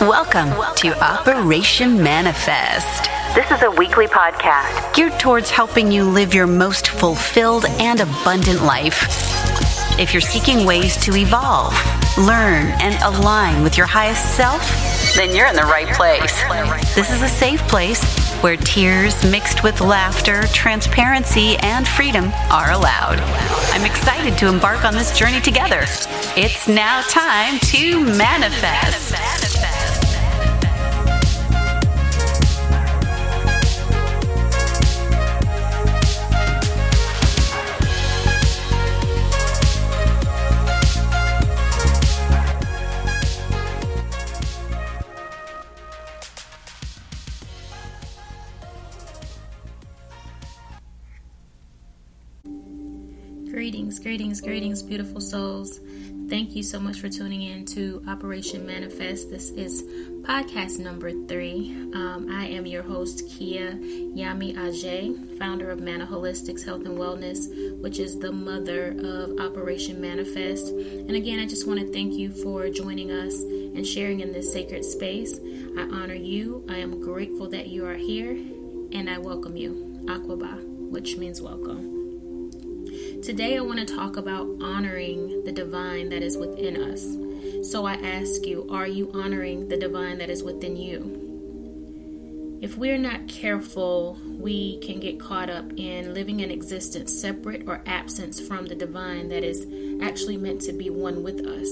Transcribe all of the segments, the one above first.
Welcome to Operation Manifest. This is a weekly podcast geared towards helping you live your most fulfilled and abundant life. If you're seeking ways to evolve, learn, and align with your highest self, then you're in the right place. This is a safe place where tears mixed with laughter, transparency, and freedom are allowed. I'm excited to embark on this journey together. It's now time to manifest. Greetings, beautiful souls. Thank you so much for tuning in to Operation Manifest. This is podcast number 3. I am your host, Kia Yami Ajay, founder of Mana Holistics Health and Wellness, which is the mother of Operation Manifest. And again, I just want to thank you for joining us and sharing in this sacred space. I honor you. I am grateful that you are here, and I welcome you. Akwaba, which means welcome. Today I want to talk about honoring the divine that is within us. So I ask you, are you honoring the divine that is within you? If we're not careful, we can get caught up in living an existence separate or absent from the divine that is actually meant to be one with us.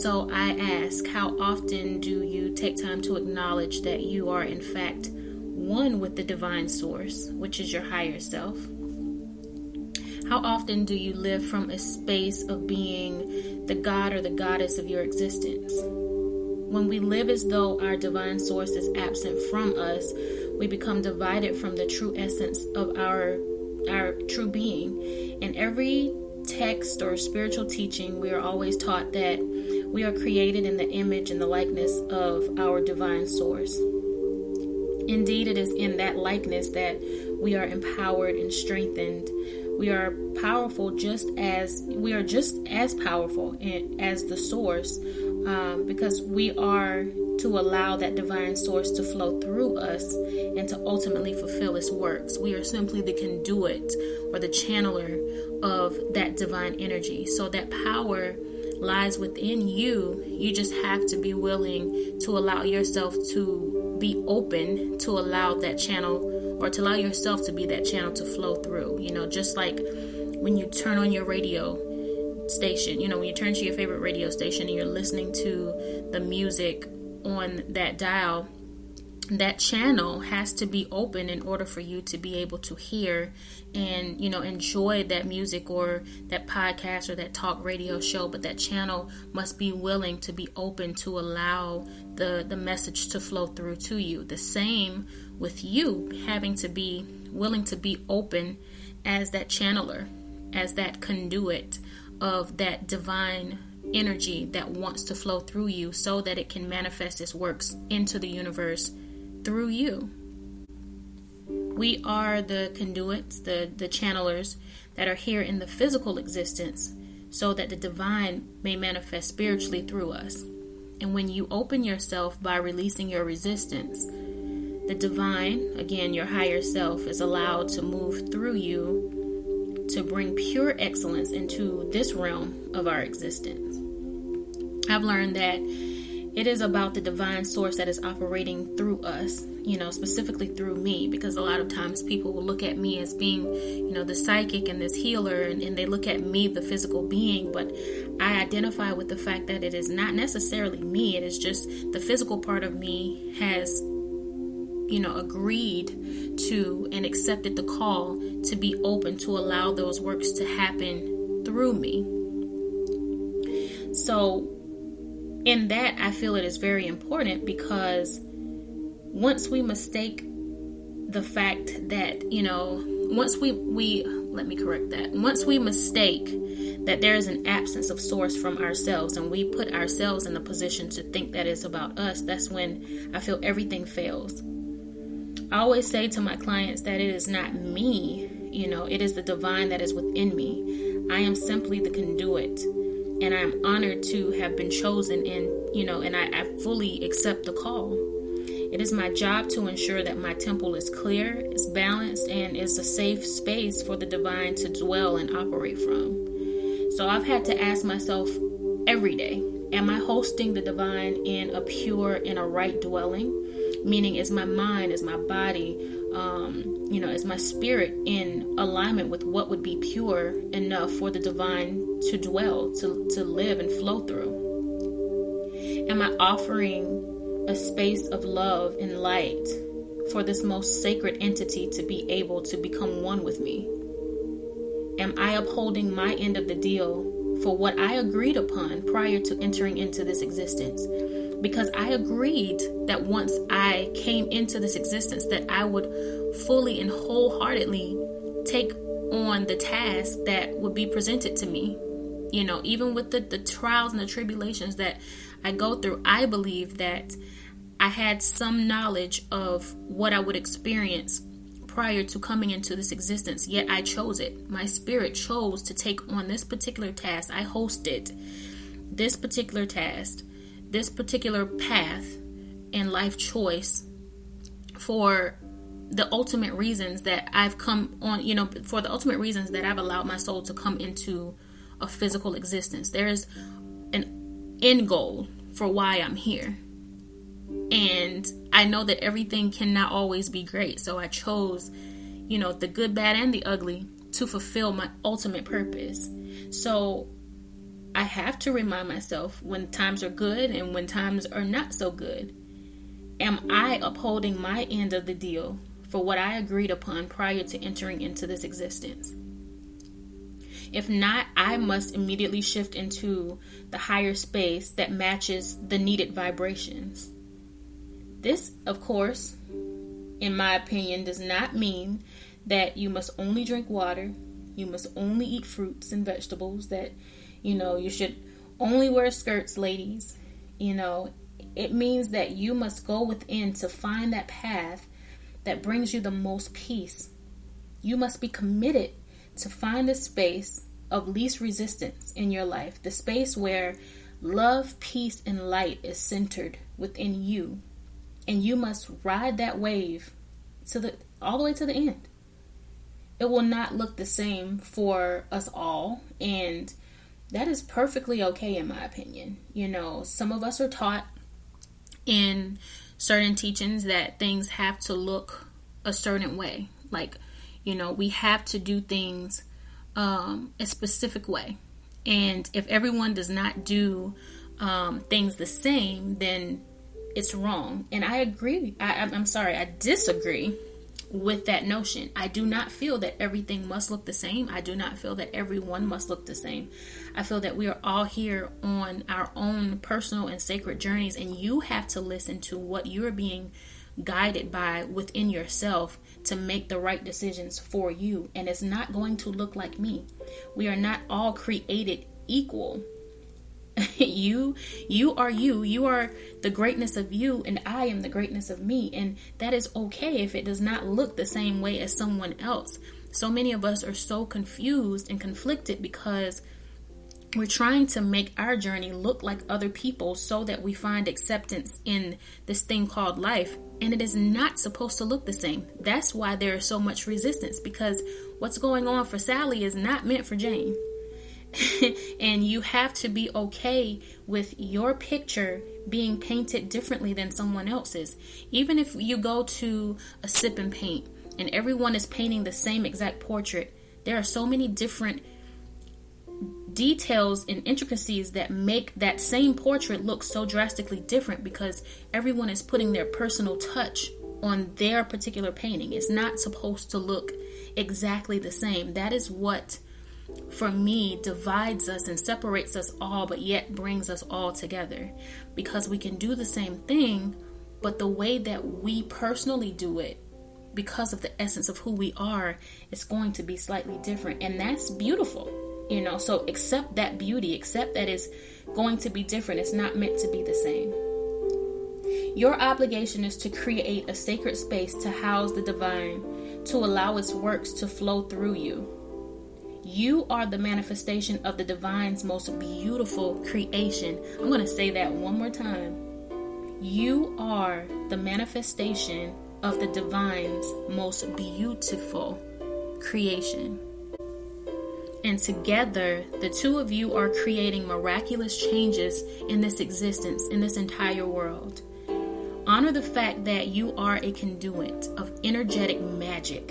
So I ask, how often do you take time to acknowledge that you are in fact one with the divine source, which is your higher self? How often do you live from a space of being the God or the goddess of your existence? When we live as though our divine source is absent from us, we become divided from the true essence of our true being. In every text or spiritual teaching, we are always taught that we are created in the image and the likeness of our divine source. Indeed, it is in that likeness that we are empowered and strengthened. We are powerful just as powerful as the source, because we are to allow that divine source to flow through us and to ultimately fulfill its works. We are simply the conduit or the channeler of that divine energy. So that power lies within you. You just have to be willing to allow yourself to be open to allow that channel, or to allow yourself to be that channel to flow through. Just like when you turn on your radio station, when you turn to your favorite radio station and you're listening to the music on that dial, that channel has to be open in order for you to be able to hear and, enjoy that music or that podcast or that talk radio show. But that channel must be willing to be open to allow the message to flow through to you. The same with you having to be willing to be open as that channeler, as that conduit of that divine energy that wants to flow through you so that it can manifest its works into the universe through you. We are the conduits, the channelers that are here in the physical existence so that the divine may manifest spiritually through us. And when you open yourself by releasing your resistance, the divine, again, your higher self, is allowed to move through you to bring pure excellence into this realm of our existence. I've learned that it is about the divine source that is operating through us, specifically through me, because a lot of times people will look at me as being, the psychic and this healer, and they look at me, the physical being, but I identify with the fact that it is not necessarily me. It is just the physical part of me has, agreed to and accepted the call to be open to allow those works to happen through me. So in that, I feel it is very important, because once we mistake the fact that, once we mistake that there is an absence of source from ourselves and we put ourselves in a position to think that it's about us, that's when I feel everything fails. I always say to my clients that it is not me, it is the divine that is within me. I am simply the conduit. and I'm honored to have been chosen, and I fully accept the call. It is my job to ensure that my temple is clear, is balanced, and is a safe space for the divine to dwell and operate from. So I've had to ask myself every day, am I hosting the divine in a pure and a right dwelling? Meaning, is my mind, is my body, is my spirit in alignment with what would be pure enough for the divine to dwell, to live and flow through? Am I offering a space of love and light for this most sacred entity to be able to become one with me? Am I upholding my end of the deal for what I agreed upon prior to entering into this existence? Because I agreed that once I came into this existence that I would fully and wholeheartedly take on the task that would be presented to me. Even with the trials and the tribulations that I go through, I believe that I had some knowledge of what I would experience prior to coming into this existence, yet I chose it. My spirit chose to take on this particular task. I hosted this particular task, this particular path and life choice for the ultimate reasons that I've come on, for the ultimate reasons that I've allowed my soul to come into a physical existence. There is an end goal for why I'm here. And I know that everything cannot always be great. So I chose, the good, bad, and the ugly to fulfill my ultimate purpose. So I have to remind myself when times are good and when times are not so good. Am I upholding my end of the deal for what I agreed upon prior to entering into this existence? If not, I must immediately shift into the higher space that matches the needed vibrations. This, of course, in my opinion, does not mean that you must only drink water, you must only eat fruits and vegetables, that, you should only wear skirts, ladies. It means that you must go within to find that path that brings you the most peace. You must be committed to find a space of least resistance in your life, the space where love, peace, and light is centered within you. And you must ride that wave all the way to the end. It will not look the same for us all, and that is perfectly okay in my opinion. Some of us are taught in certain teachings that things have to look a certain way. Like, we have to do things a specific way. And if everyone does not do things the same, then it's wrong. And I agree. I disagree with that notion. I do not feel that everything must look the same. I do not feel that everyone must look the same. I feel that we are all here on our own personal and sacred journeys, and you have to listen to what you're being guided by within yourself to make the right decisions for you. And it's not going to look like me. We are not all created equal. You are you. You are the greatness of you, and I am the greatness of me. And that is okay if it does not look the same way as someone else. So many of us are so confused and conflicted because we're trying to make our journey look like other people so that we find acceptance in this thing called life. And it is not supposed to look the same. That's why there is so much resistance, because what's going on for Sally is not meant for Jane. And you have to be okay with your picture being painted differently than someone else's. Even if you go to a sip and paint and everyone is painting the same exact portrait, there are so many different details and intricacies that make that same portrait look so drastically different, because everyone is putting their personal touch on their particular painting. It's not supposed to look exactly the same. That is what, for me, divides us and separates us all, but yet brings us all together, because we can do the same thing, but the way that we personally do it, because of the essence of who we are, is going to be slightly different. And that's beautiful. So accept that beauty, accept that it's going to be different. It's not meant to be the same. Your obligation is to create a sacred space to house the divine, to allow its works to flow through you. You are the manifestation of the divine's most beautiful creation. I'm going to say that one more time. You are the manifestation of the divine's most beautiful creation. And together, the two of you are creating miraculous changes in this existence, in this entire world. Honor the fact that you are a conduit of energetic magic.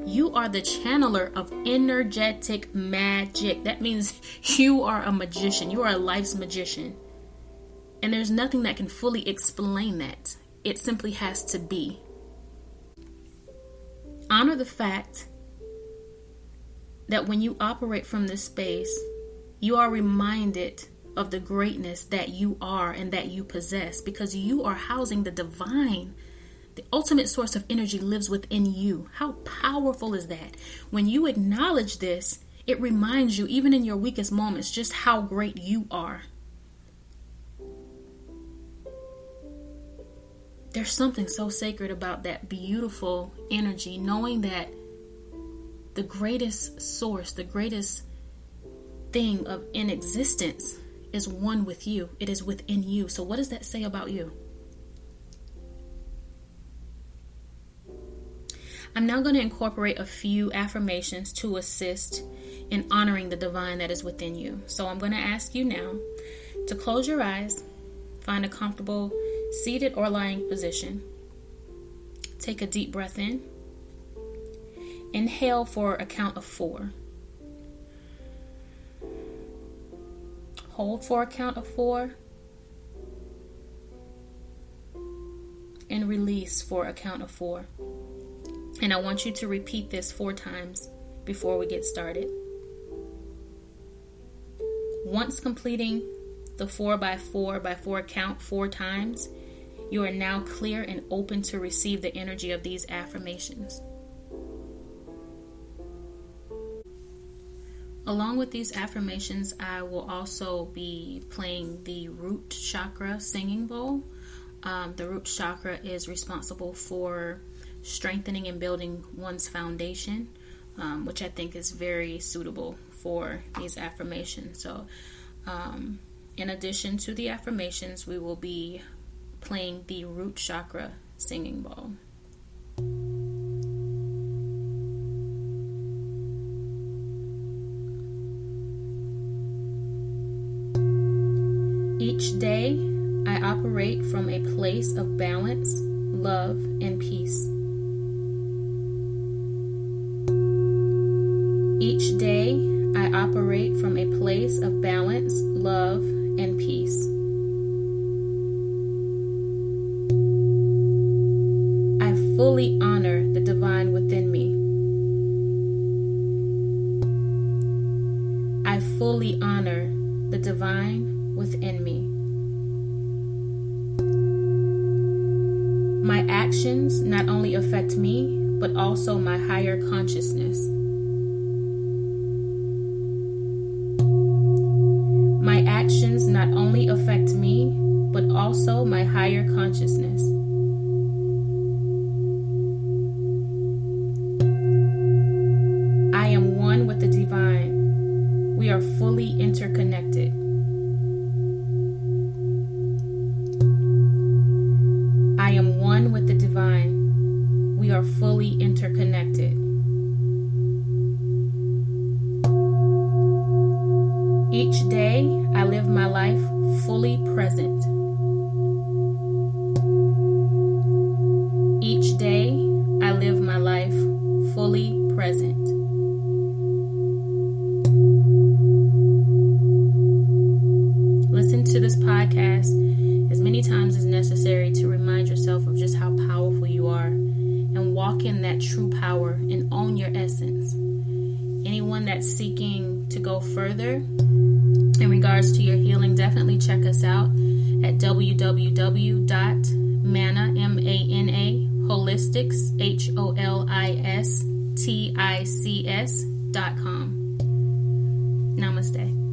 You are the channeler of energetic magic. That means you are a magician. You are a life's magician. And there's nothing that can fully explain that. It simply has to be. Honor the fact that when you operate from this space, you are reminded of the greatness that you are and that you possess, because you are housing the divine. The ultimate source of energy lives within you. How powerful is that? When you acknowledge this, it reminds you, even in your weakest moments, just how great you are. There's something so sacred about that beautiful energy, knowing that the greatest source, the greatest thing in existence is one with you. It is within you. So what does that say about you? I'm now going to incorporate a few affirmations to assist in honoring the divine that is within you. So I'm going to ask you now to close your eyes, find a comfortable seated or lying position. Take a deep breath in. Inhale for a count of 4. Hold for a count of 4. And release for a count of 4. And I want you to repeat this 4 times before we get started. Once completing the 4x4x4 count 4 times, you are now clear and open to receive the energy of these affirmations. Along with these affirmations, I will also be playing the root chakra singing bowl. The root chakra is responsible for strengthening and building one's foundation, which I think is very suitable for these affirmations. So, in addition to the affirmations, we will be playing the root chakra singing bowl. Each day, I operate from a place of balance, love, and peace. Each day, I operate from a place of balance, love, and peace. I fully honor the divine within me. I fully honor the divine within me. My actions not only affect me, but also my higher consciousness. My actions not only affect me, but also my higher consciousness. I am one with the divine. We are fully interconnected. I am one with the divine. We are fully interconnected. Each day, I live my life fully present. Each day, I live my life fully present. Listen to this podcast as many times as necessary to remind yourself of just how powerful you are, and walk in that true power and own your essence. Anyone that's seeking to go further in regards to your healing, definitely check us out at www.manaholistics.com. Namaste.